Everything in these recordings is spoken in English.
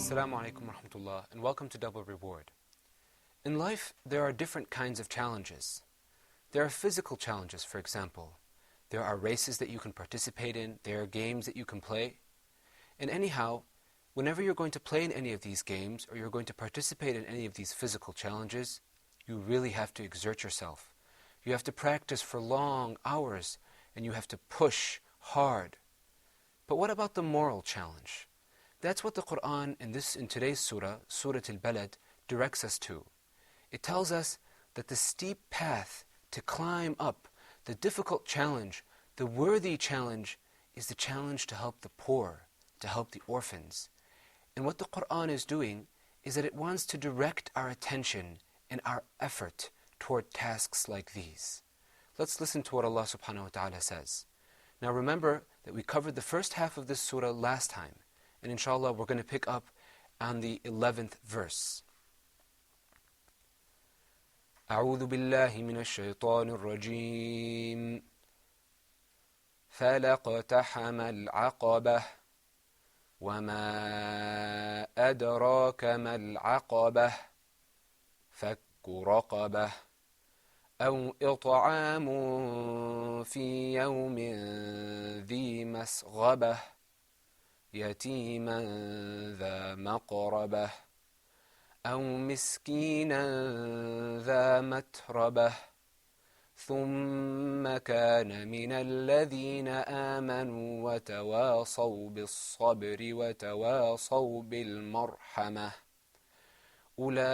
Assalamu alaikum wa rahmatullah, and welcome to Double Reward. In life, there are different kinds of challenges. There are physical challenges, for example. There are races that you can participate in. There are games that you can play. And anyhow, whenever you're going to play in any of these games, or you're going to participate in any of these physical challenges, you really have to exert yourself. You have to practice for long hours, and you have to push hard. But what about the moral challenge? That's what the Qur'an in today's surah, Surah Al-Balad, directs us to. It tells us that the steep path to climb up, the difficult challenge, the worthy challenge, is the challenge to help the poor, to help the orphans. And what the Qur'an is doing is that it wants to direct our attention and our effort toward tasks like these. Let's listen to what Allah subhanahu wa ta'ala says. Now remember that we covered the first half of this surah last time, and inshallah we're going to pick up on the 11th verse. أعوذ بالله من الشيطان الرجيم فلاقتحم العقبة وما أدراك ما العقبة فك رقبة أو إطعام في يوم ذي مسغبة يتيما ذا مقربة أو مسكينا ذا متربة ثم كان من الذين آمنوا وتواصوا بالصبر وتواصوا بالمرحمة أولئك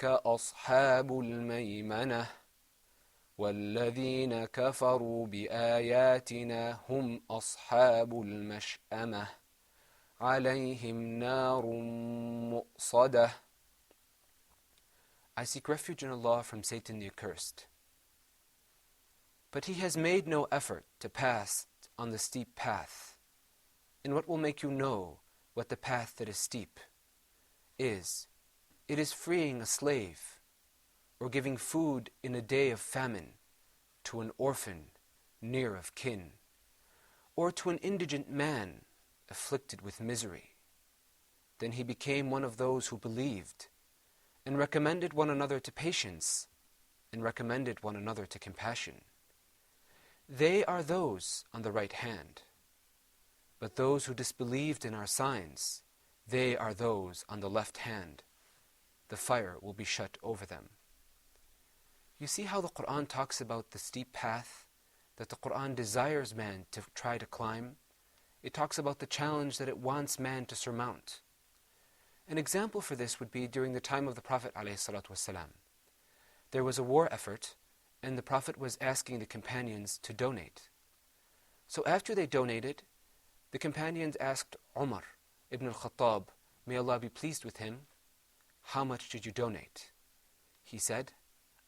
أصحاب الميمنة والذين كفروا بآياتنا هم أصحاب المشأمة عليهم نار مؤصدة. I seek refuge in Allah from Satan the accursed. But he has made no effort to pass on the steep path. And what will make you know what the path that is steep is? It is freeing a slave, or giving food in a day of famine to an orphan near of kin, or to an indigent man afflicted with misery. Then he became one of those who believed, and recommended one another to patience, and recommended one another to compassion. They are those on the right hand. But those who disbelieved in our signs, they are those on the left hand. The fire will be shut over them. You see how the Qur'an talks about the steep path that the Qur'an desires man to try to climb? It talks about the challenge that it wants man to surmount. An example for this would be during the time of the Prophet ﷺ. There was a war effort, and the Prophet was asking the companions to donate. So after they donated, the companions asked Umar ibn al-Khattab, may Allah be pleased with him, how much did you donate? He said,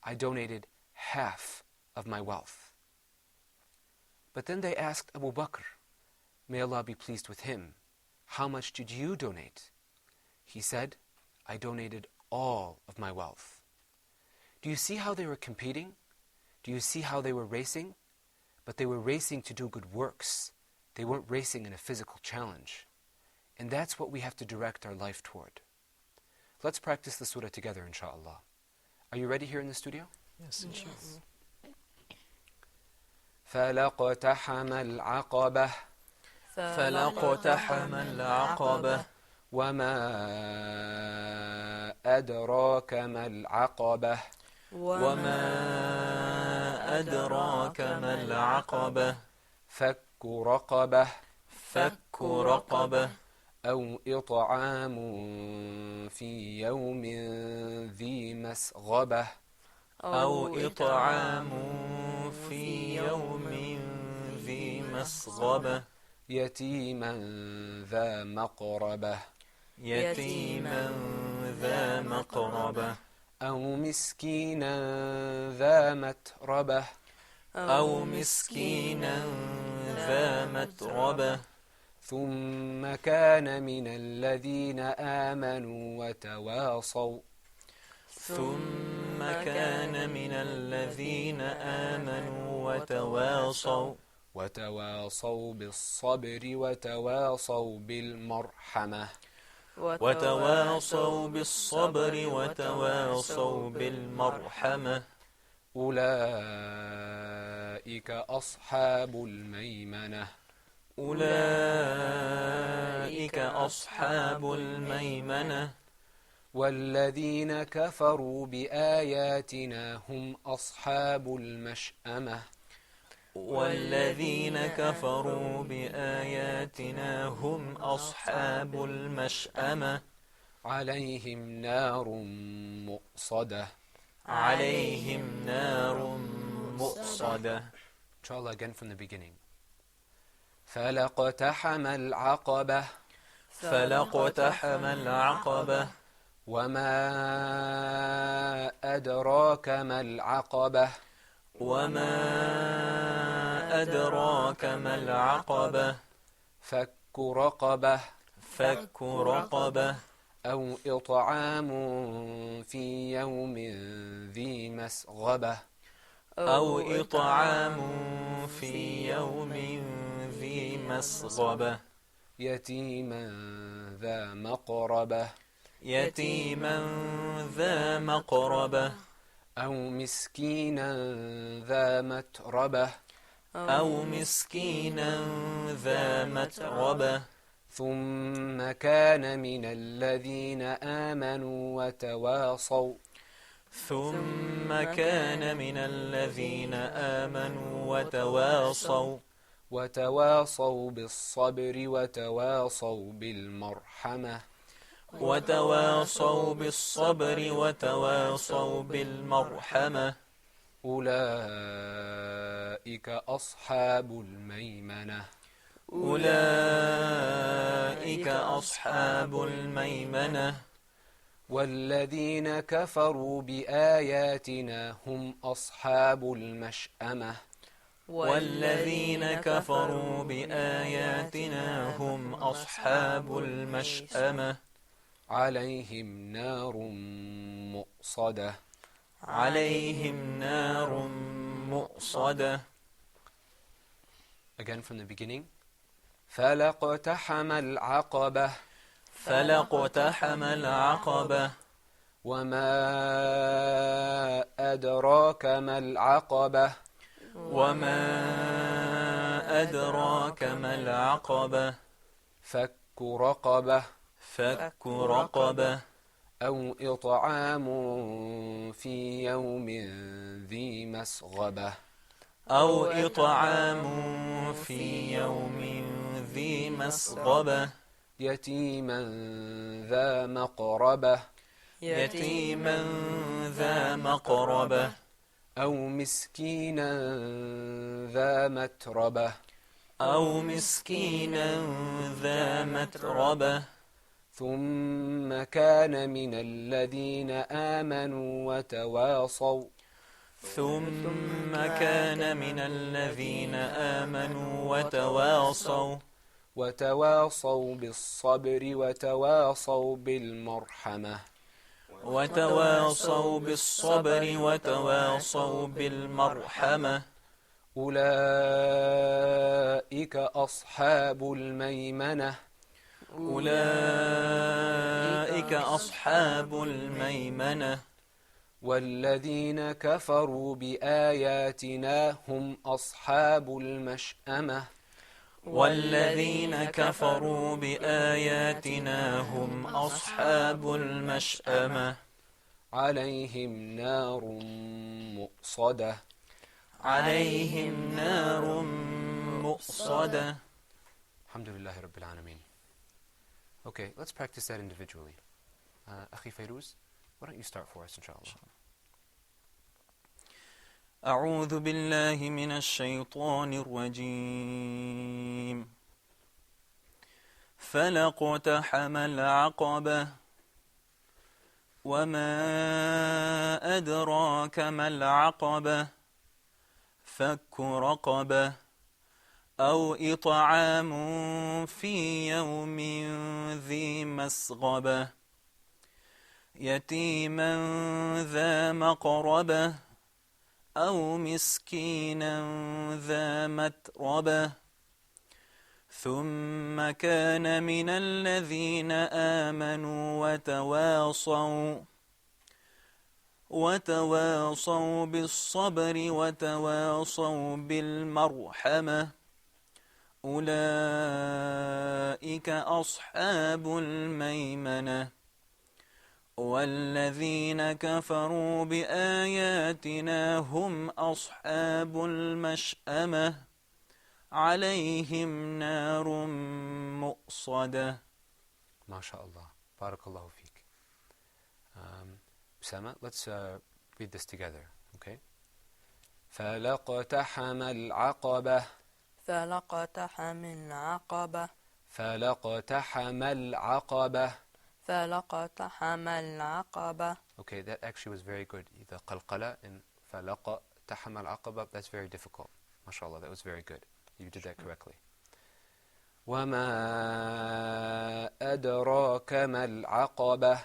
I donated half of my wealth. But then they asked Abu Bakr, may Allah be pleased with him, how much did you donate? He said, I donated all of my wealth. Do you see how they were competing? Do you see how they were racing? But they were racing to do good works. They weren't racing in a physical challenge. And that's what we have to direct our life toward. Let's practice the surah together, inshallah. Are you ready here in the studio? Yes, inshallah. فَلَقْتَحَمَ الْعَقَبَةَ فلاقتحم العقبة وَمَا أَدْرَاكَ مَا الْعَقَبَةُ وما أدراك ما العقبة فك رقبة فك رقبة أو إطعام في يوم ذي مسغبة أو إطعام في يوم ذي مسغبة يتيما ذا مقربة يتيما ذا مقربة أو مسكينا ذا متربة أو مسكينا ذا متربة ثم كان من الذين آمنوا وتواصوا ثم كان من الذين آمنوا وتواصوا وتواصوا بالصبر وتواصوا بالمرحمة وتواصوا بالصبر وتواصوا بالمرحمة أولئك أصحاب الميمنة أولئك أصحاب الميمنة والذين كفروا بآياتنا هم أصحاب المشأمة والذين كفروا بآياتنا هم أصحاب المشأمة عليهم نار مؤصدة عليهم نار مؤصدة. Inshallah, again from the beginning. فلاقتحم العقبة فلاقتحم العقبة وما أدراك ما العقبة وما أدراك ما العقبة فك رقبة فك رقبة أو إطعام في يوم ذي مسغبة أو إطعام في يوم ذي مسغبة يتيما ذا مقربة يتيما ذا مقربة أو مسكينا ذا متربة أو مسكينا ذا متربة ثم كان من الذين آمنوا وتواصوا بالصبر وتواصوا بالمرحمة وتواصوا بالصبر وتواصوا بالمرحمة أولئك أصحاب الميمنة أولئك أصحاب الميمنة والذين كفروا بآياتنا هم أصحاب المشأمة والذين كفروا بآياتنا هم أصحاب المشأمة عليهم نار مؤصدة عليهم نار مؤصدة. Again from the beginning. فلاقتحم العقبة فلاقتحم العقبة وما أدراك ما العقبة وما أدراك ما العقبة فك رقبة فك رقبة أو إطعام في يوم ذي مسغبة أو إطعام في يوم ذي مسغبة يتيما ذا مقربة يتيما ذا مقربة أو مسكينا ذا متربة أو مسكينا ذا متربة ثم كان من الذين آمنوا وتواصوا بالصبر وتواصوا بالمرحمة وتواصوا بالصبر وتواصوا بالمرحمة أولئك أصحاب الميمنة أولئك أصحاب الميمنة والذين كفروا بآياتنا هم أصحاب المشأمة والذين كفروا بآياتنا هم أصحاب المشأمة عليهم نار مؤصدة عليهم نار مؤصدة. Alhamdulillah Rabbil Alameen. Okay, let's practice that individually. Akhi Fairuz, why don't you start for us, inshallah? أعوذ بالله من الشيطان الرجيم. فلاقتحم العقبة وما أدراك ما العقبة فك رقبة أو إطعام في يوم ذي مسغبة يتيما ذا مقربة أو مسكينا ذا متربة ثم كان من الذين آمنوا وتواصوا بالصبر وتواصوا بالمرحمة أولئك أصحاب الميمنة والذين كفروا بآياتنا هم أصحاب المشأمة عليهم نار مؤصدة. ما شاء الله. Barakallahu feek. Osama, let's read this together, okay? فَلَقْتَحَمَ الْعَقَبَةَ فلقتحم العقبة فَلَقْتَحَمَ الْعَقَبَةَ فلقتحم العقبة. Okay, that actually was very good. The qalqala in فَلَقْتَحَمَ الْعَقَبَةَ, that's very difficult. MashaAllah, that was very good. You did that correctly. وَمَا أَدْرَاكَ مَا الْعَقَبَةُ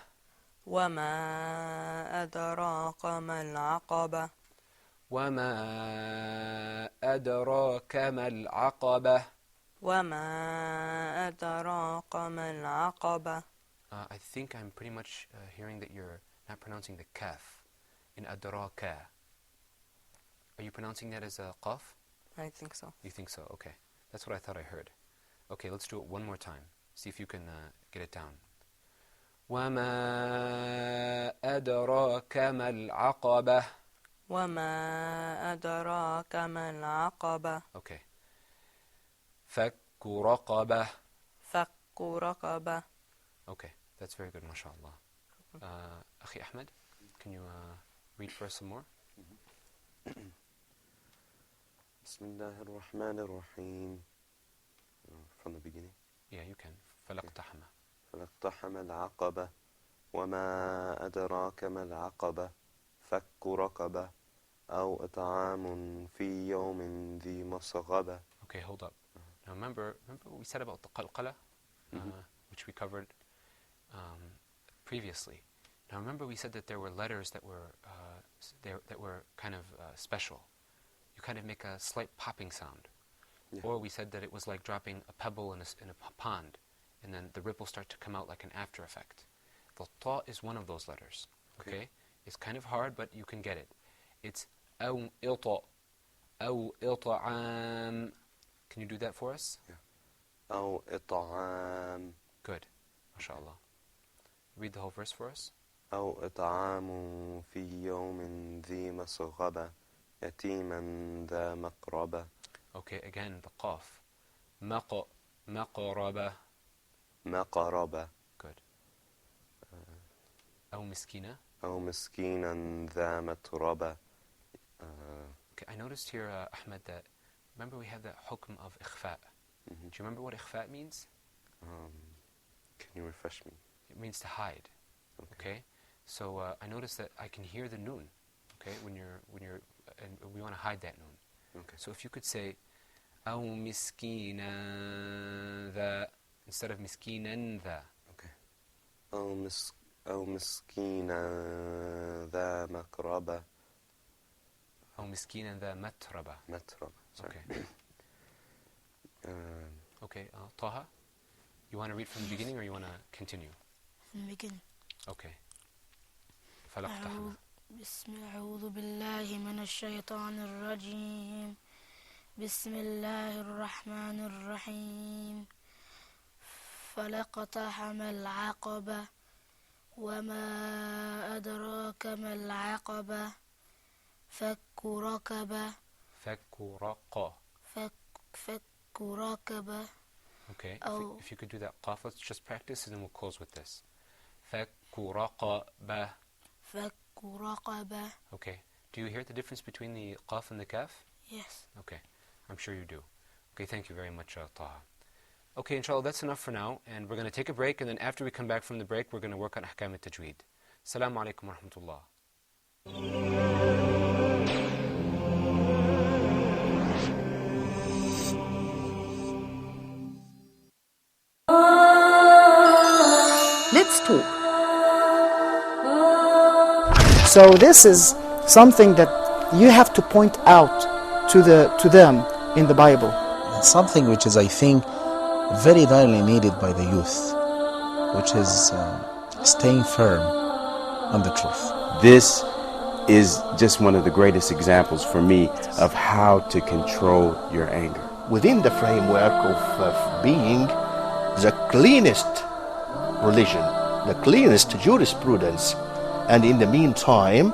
وما أدراك ما العقبة وَمَا أَدْرَاكَ مَا الْعَقَبَةُ وما أدراك ما العقبة. I think I'm pretty much hearing that you're not pronouncing the kaf in adraka. Are you pronouncing that as a qaf? I think so. You think so? Okay. That's what I thought I heard. Okay, let's do it one more time. See if you can get it down. وَمَا أَدْرَاكَ مَا الْعَقَبَةُ وما أدراك ما العقبة. Okay. فَكُّ رَقَبَةٍ فك رقبة. Okay, that's very good, mashallah. Akhi Ahmed, can you read for us some more? Bismillah ar-Rahman ar-Rahim. From the beginning. Yeah, you can. فَلَقْتَحَمَ فَلَقْتَحَمَ الْعَقَبَةَ وَمَا أَدْرَاكَ مَا الْعَقَبَةُ فَكُّ رَقَبَةٍ أَوْ إِطْعَامٌ فِي يَوْمٍ ذِي مَسْغَبَةٍ. Okay, hold up. Now remember what we said about the qalqala, which we covered previously. Now remember we said that there were letters that were kind of special. You kind of make a slight popping sound. Yeah. Or we said that it was like dropping a pebble in a pond, and then the ripples start to come out like an after effect. The ta is one of those letters. Okay? It's kind of hard, but you can get it. It's أو إطع أو إطعام. Can you do that for us? Yeah. أو إطعام. Good. MashaAllah. Read the whole verse for us. أو إطعام في يوم ذي مسغبة يتيما ذا مقربة. Okay, again, the qaf. مقربة. مقربة. Good. أو مسكينة. أو مسكينا ذا متربة. Okay, I noticed here, Ahmed, that remember we have that hukm of ikhfa. Do you remember what ikhfa means? Can you refresh me? It means to hide. Okay? So I noticed that I can hear the noon. Okay, when you're and we want to hide that noon. Okay. So if you could say أو مسكينا ذا instead of مسكينا ذا. Okay. أو مسكينا ذا مقربة. أو مسكينا ذا متربة. متربة. Sorry. Okay. Okay, Taha, you want to read from the beginning or you want to continue? From the beginning. Okay. فلقتحم. أعوذ بالله من الشيطان الرجيم. بسم الله الرحمن الرحيم. فلقتحم العقبة وما أدراك ما العقبة فك رقبة. فك رقة. فك رقبة. Okay, if you could do that qaf, let's just practice and then we'll close with this. فك رقبة. فك رقبة. Okay, do you hear the difference between the qaf and the kaf? Yes. Okay, I'm sure you do. Okay, thank you very much, Taha. Okay, inshallah, that's enough for now, and we're going to take a break, and then after we come back from the break, we're going to work on ahkam al-tajweed. Assalamu alaikum wa rahmatullah. Let's talk. So this is something that you have to point out to them in the Bible. Something which is, I think, very rarely needed by the youth, which is staying firm on the truth. This is just one of the greatest examples for me of how to control your anger. Within the framework of being the cleanest religion, the cleanest jurisprudence, and in the meantime,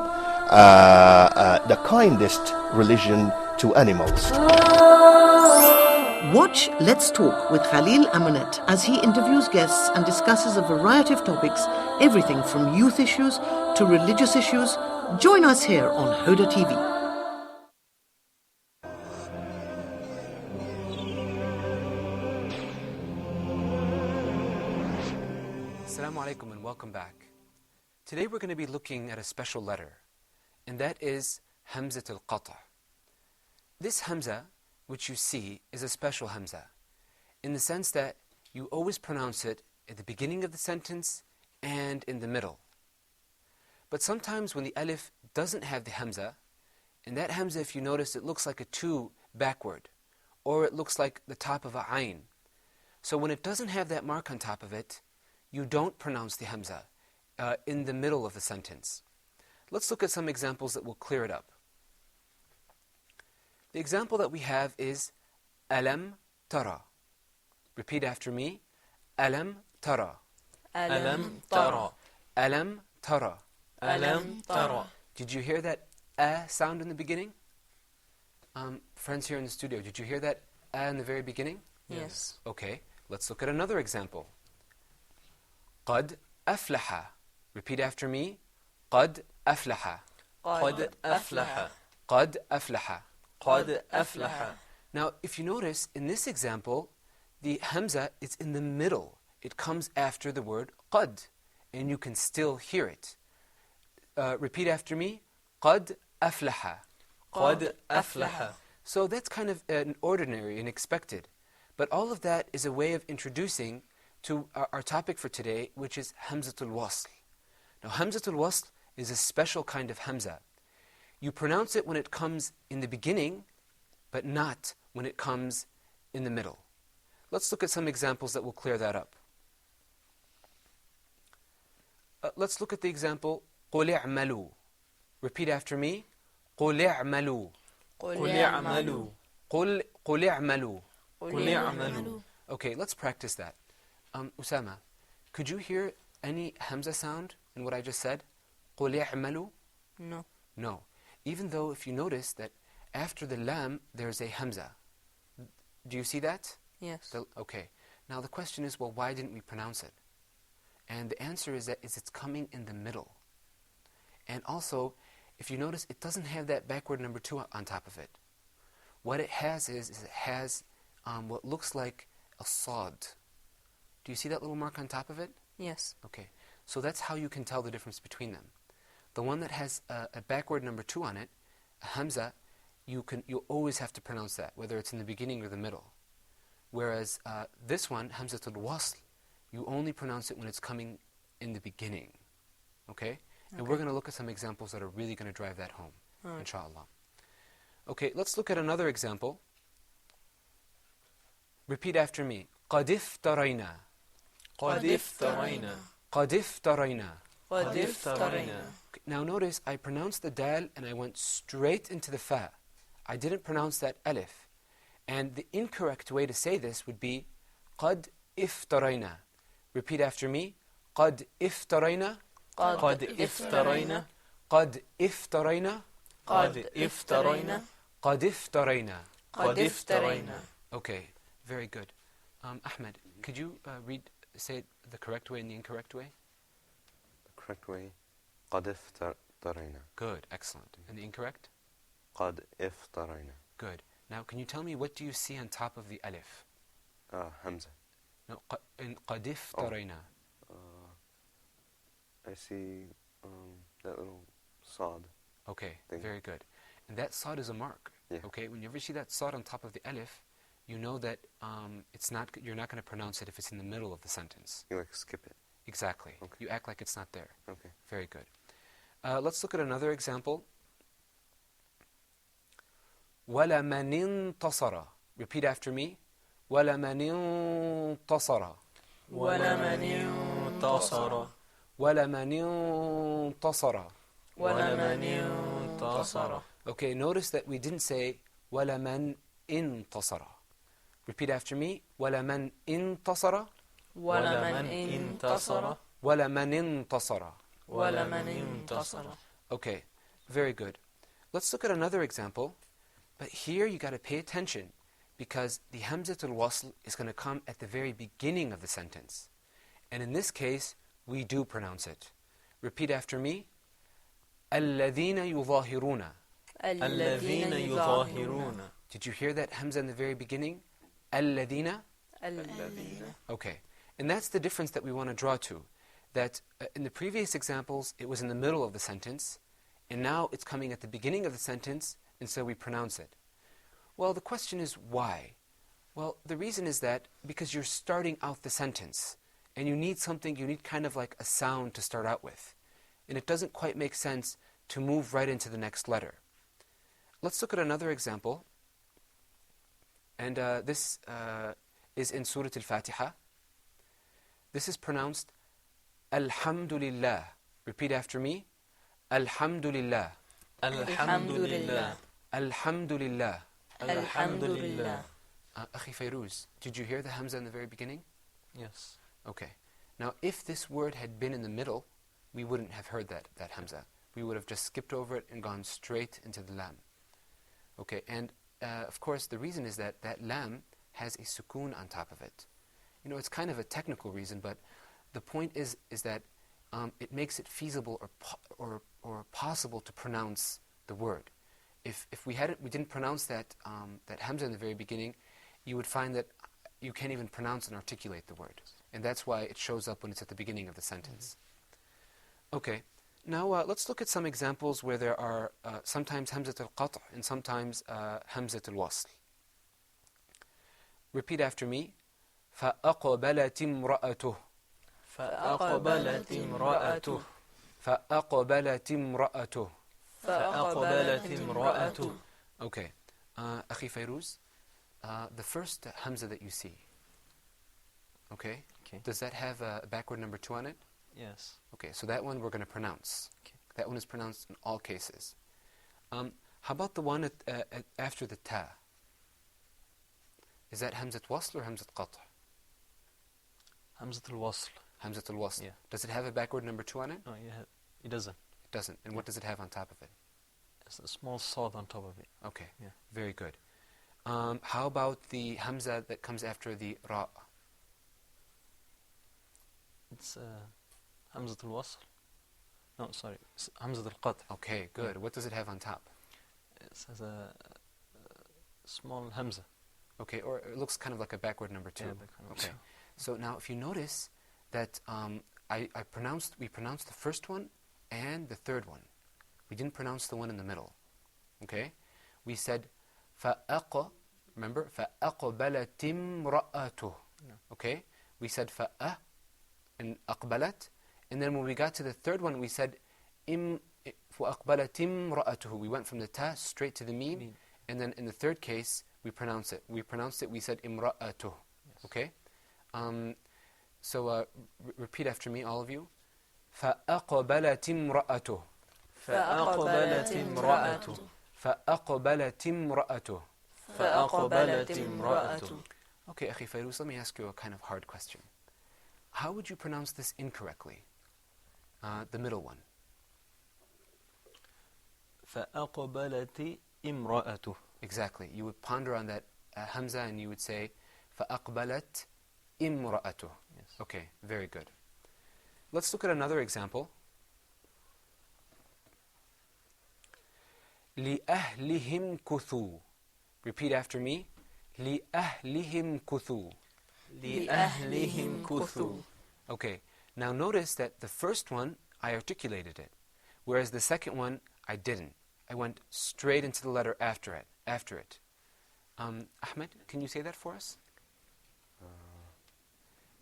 the kindest religion to animals. Watch Let's Talk with Khalil Amanet as he interviews guests and discusses a variety of topics, everything from youth issues to religious issues. Join us here on Huda TV. Assalamu alaikum and welcome back. Today we're going to be looking at a special letter, and that is Hamzat al-Qata'. This Hamza, which you see, is a special Hamza, in the sense that you always pronounce it at the beginning of the sentence and in the middle. But sometimes when the alif doesn't have the Hamza, and that Hamza, if you notice, it looks like a 2 backward, or it looks like the top of a ayn. So when it doesn't have that mark on top of it, you don't pronounce the Hamza in the middle of the sentence. Let's look at some examples that will clear it up. The example that we have is Alam Tara. Repeat after me. Alam Tara. Alam tara. Alam Tara. Alam tara. Did you hear that sound in the beginning? Friends here in the studio, did you hear that in the very beginning? Yes. Okay, let's look at another example. قد أفلح. Repeat after me. قد أفلح. قد أفلح. قد أفلح. قد أفلح. Now, if you notice, in this example, the Hamza is in the middle. It comes after the word قد, and you can still hear it. Repeat after me. قد أفلح. قد أفلح. So that's kind of an ordinary and expected. But all of that is a way of introducing to our topic for today, which is Hamzatul Wasl. Now, Hamzatul Wasl is a special kind of Hamza. You pronounce it when it comes in the beginning, but not when it comes in the middle. Let's look at some examples that will clear that up. Let's look at the example, قُلْ اعْمَلُوا. Repeat after me. قُلْ اعْمَلُوا. قل اعملوا. قُلْ اعْمَلُوا. قل اعملوا. Okay, let's practice that. Osama, could you hear any Hamza sound in what I just said? قُلْ اعْمَلُوا. No. No. Even though if you notice that after the lam, there's a Hamza. Do you see that? Yes. Okay. Now the question is, well, why didn't we pronounce it? And the answer is that it's coming in the middle. And also, if you notice, it doesn't have that backward number 2 on top of it. What it has is it has what looks like a sod. Do you see that little mark on top of it? Yes. Okay. So that's how you can tell the difference between them. The one that has a backward number 2 on it, a Hamza, you always have to pronounce that, whether it's in the beginning or the middle. Whereas this one, Hamzatul Wasl, you only pronounce it when it's coming in the beginning. Okay? And we're going to look at some examples that are really going to drive that home, inshallah. Okay, let's look at another example. Repeat after me. قَدْ افْتَرَيْنَا. قد افترينا. قَدْ افْتَرَيْنَا. قد افترينا. Now notice, I pronounced the dal and I went straight into the fa. I didn't pronounce that alif. And the incorrect way to say this would be قَدْ افْتَرَيْنَا. Repeat after me. قَدْ افْتَرَيْنَا. قد افترينا. قَدْ افْتَرَيْنَا. قد افترينا. قَدْ افْتَرَيْنَا. قد افترينا. Okay, very good. Ahmed, could you say it the correct way and the incorrect way? The correct way, قد افترينا. Good, excellent. And the incorrect? قد افترينا. Good. Now, can you tell me what do you see on top of the alif? Hamza. No, in قَدْ افْتَرَيْنَا. I see that little sod. Okay, thing. very good. And that sod is a mark. Yeah. Okay, whenever you see that sod on top of the alif, you know that you're not going to pronounce it if it's in the middle of the sentence. You skip it. Exactly. Okay. You act like it's not there. Okay. Very good. Let's look at another example. وَلَمَنِ انْتَصَرَ. Repeat after me. وَلَمَنِ انْتَصَرَ. ولمن انتصر وَلَمَنِ انْتَصَرَ. ولمن انتصر. Okay, notice that we didn't say وَلَمَنْ انْتَصَرَ. Repeat after me. وَلَمَنْ انْتَصَرَ. ولمن انتصر وَلَمَنِ انْتَصَرَ. ولمن انتصر. Okay, very good. Let's look at another example. But here you got to pay attention because the Hamzatul Wasl is going to come at the very beginning of the sentence. And in this case, we do pronounce it. Repeat after me. الَّذِينَ يُظَاهِرُونَ. الذين يظاهرون. Did you hear that Hamza in the very beginning? الَّذِينَ. الذين. Okay. And that's the difference that we want to draw to. That in the previous examples, it was in the middle of the sentence. And now it's coming at the beginning of the sentence, and so we pronounce it. Well, the question is why? Well, the reason is that because you're starting out the sentence, and you need something, you need kind of like a sound to start out with. And it doesn't quite make sense to move right into the next letter. Let's look at another example. And this is in Surah Al-Fatiha. This is pronounced Alhamdulillah. Repeat after me. Alhamdulillah. Alhamdulillah. Alhamdulillah. Alhamdulillah. Akhi Fayruz, did you hear the Hamza in the very beginning? Yes. Okay. Now, if this word had been in the middle, we wouldn't have heard that Hamza. We would have just skipped over it and gone straight into the Lam. Okay, and of course, the reason is that Lam has a sukoon on top of it. You know, it's kind of a technical reason, but the point is that it makes it feasible or possible to pronounce the word. If we didn't pronounce that Hamza in the very beginning, you would find that you can't even pronounce and articulate the word. And that's why it shows up when it's at the beginning of the sentence. Okay, now let's look at some examples where there are sometimes Hamzat al-Qat' and sometimes Hamzat al-Wasl. Repeat after me. فَأَقْبَلَتِ امْرَأَتُهُ. فأقبلت امرأته. فَأَقْبَلَتِ امْرَأَتُهُ. فأقبلت امرأته. Okay, Akhi Fayruz, the first Hamza that you see, okay, does that have a backward number 2 on it? Yes. Okay, so that one we're going to pronounce. Okay. That one is pronounced in all cases. How about the one after the ta? Is that Hamzat Wasl or Hamzat Qat'? Hamzat al-Wasl. Hamzat al-Wasl. Yeah. Does it have a backward number 2 on it? No, it doesn't. It doesn't. And what does it have on top of it? It's a small sod on top of it. Okay, Yeah. very good. How about the Hamza that comes after the Ra? It's Hamzat al-Wasl. No, sorry. It's Hamzat al-Qat'. Okay, good. What does it have on top? It has a small Hamza. Okay, or it looks kind of like a backward number 2. Yeah, backward number Okay. two. So now if you notice that we pronounced the first one and the third one. We didn't pronounce the one in the middle. Okay? We said فَأَقَ, remember? فَأَقْبَلَتِ امْرَأَتُهُ. Okay? We said فَأَ and أَقْبَلَت. And then when we got to the third one, we said فَأَقْبَلَتِ امْرَأَتُهُ. We went from the ta straight to the mim. And then in the third case, we pronounced it. We said imra'atuh. Yes. Okay? So repeat after me, all of you. فَأَقْبَلَتِ امْرَأَتُهُ. فأقبلت امرأته. فَأَقْبَلَتِ امْرَأَتُهُ. فأقبلت امرأته. Okay, Akhi Fayruz, let me ask you a kind of hard question. How would you pronounce this incorrectly? The middle one. فأقبلت امرأته. Exactly. You would ponder on that Hamza and you would say فَأَقْبَلَتْ إِمْرَأَتُهُ. Yes. Okay, very good. Let's look at another example. لِأَهْلِهِمْ كُثُوا. Repeat after me. لِأَهْلِهِمْ كُثُوا. لأهلهم كثوا. Okay, now notice that the first one, I articulated it, whereas the second one, I didn't. I went straight into the letter after it. Ahmed, can you say that for us?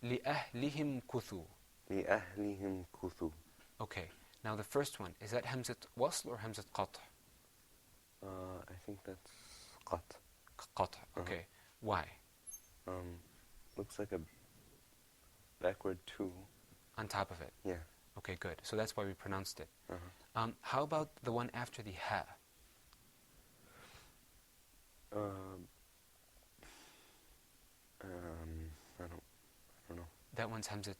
لِأَهْلِهِمْ كُثُوا. لِأَهْلِهِمْ كُثُوا. Okay, now the first one, is that Hamzat Wasl or Hamzat Qat'? I think that's Qat. Qat. Okay. Why? Looks like a backward 2. On top of it. Yeah. Okay, good. So that's why we pronounced it. Uh-huh. How about the one after the ha? I don't know. That one's Hamzat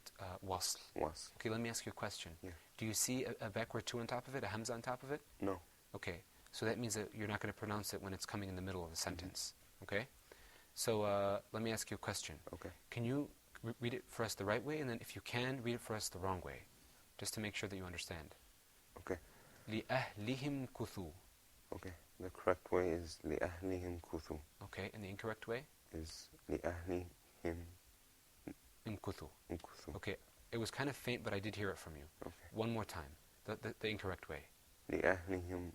wasl. Was. Okay, let me ask you a question. Yeah. Do you see a backward 2 on top of it, a Hamza on top of it? No. Okay, so that means that you're not going to pronounce it when it's coming in the middle of the sentence. Okay? So let me ask you a question. Okay. Can you read it for us the right way, and then if you can, read it for us the wrong way, just to make sure that you understand. Okay. لِأَهْلِهِمْ كُثُوا. Okay. The correct way is لِأَهْلِهِمْ كُثُوا. Okay, and the incorrect way? Is لِأَهْلِهِمْ imkuthu. imkuthu. Okay, it was kind of faint, but I did hear it from you. Okay. One more time, the incorrect way. لِأَهْلِهِمْ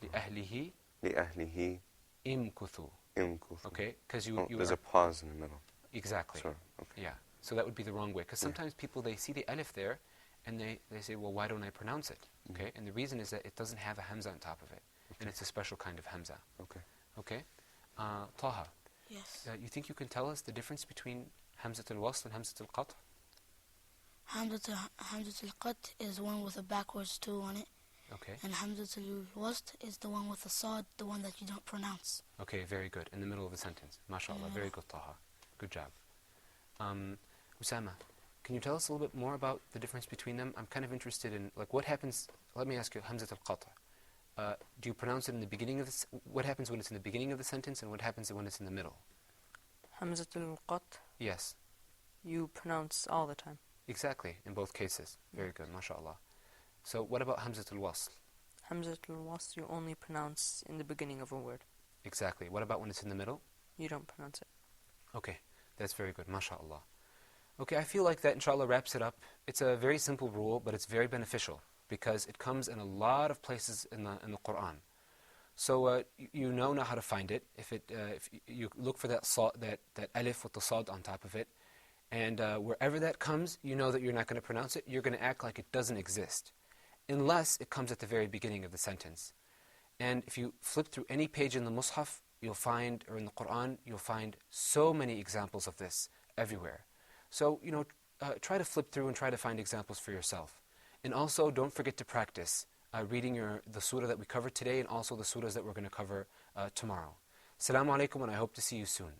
لِأَهْلِهِ لِأَهْلِهِ imkuthu. imkuthu. Okay, because you there's are, a pause in the middle. exactly. Sorry. Okay. Yeah, so that would be the wrong way. Because sometimes people, they see the alif there, and they say, well, why don't I pronounce it? Okay, and the reason is that it doesn't have a hamza on top of it, and it's a special kind of hamza. Okay. Okay, Taha. Yes. You think you can tell us the difference between Hamzat al-Wasl and Hamzat al-Qat'? Hamzat al-Qat is one with a backwards 2 on it. Okay. And Hamzat al-Wasl is the one with the sad, the one that you don't pronounce. Okay, very good. In the middle of the sentence. MashaAllah. Very good, Taha. Good job. Osama, can you tell us a little bit more about the difference between them? I'm kind of interested in, like, what happens, let me ask you, Hamzat al-Qat'. Do you pronounce it in the beginning of what happens when it's in the beginning of the sentence, and what happens when it's in the middle? Hamzat al-Qat', Yes. you pronounce all the time. Exactly, in both cases. Very good, MashaAllah. So what about Hamzat al-Wasl? Hamzat al-Wasl you only pronounce in the beginning of a word. Exactly. What about when it's in the middle? You don't pronounce it. Okay, that's very good, MashaAllah. Okay, I feel like that, inshallah, wraps it up. It's a very simple rule, but it's very beneficial, because it comes in a lot of places in the Qur'an. So you know now how to find it. If you look for that alif with the sad on top of it, and wherever that comes, you know that you're not going to pronounce it. You're going to act like it doesn't exist, unless it comes at the very beginning of the sentence. And if you flip through any page in the Mus'haf, you'll find, or in the Qur'an, you'll find so many examples of this everywhere. So, try to flip through and try to find examples for yourself. And also, don't forget to practice reading the surah that we covered today, and also the surahs that we're going to cover tomorrow. Assalamu alaikum, and I hope to see you soon.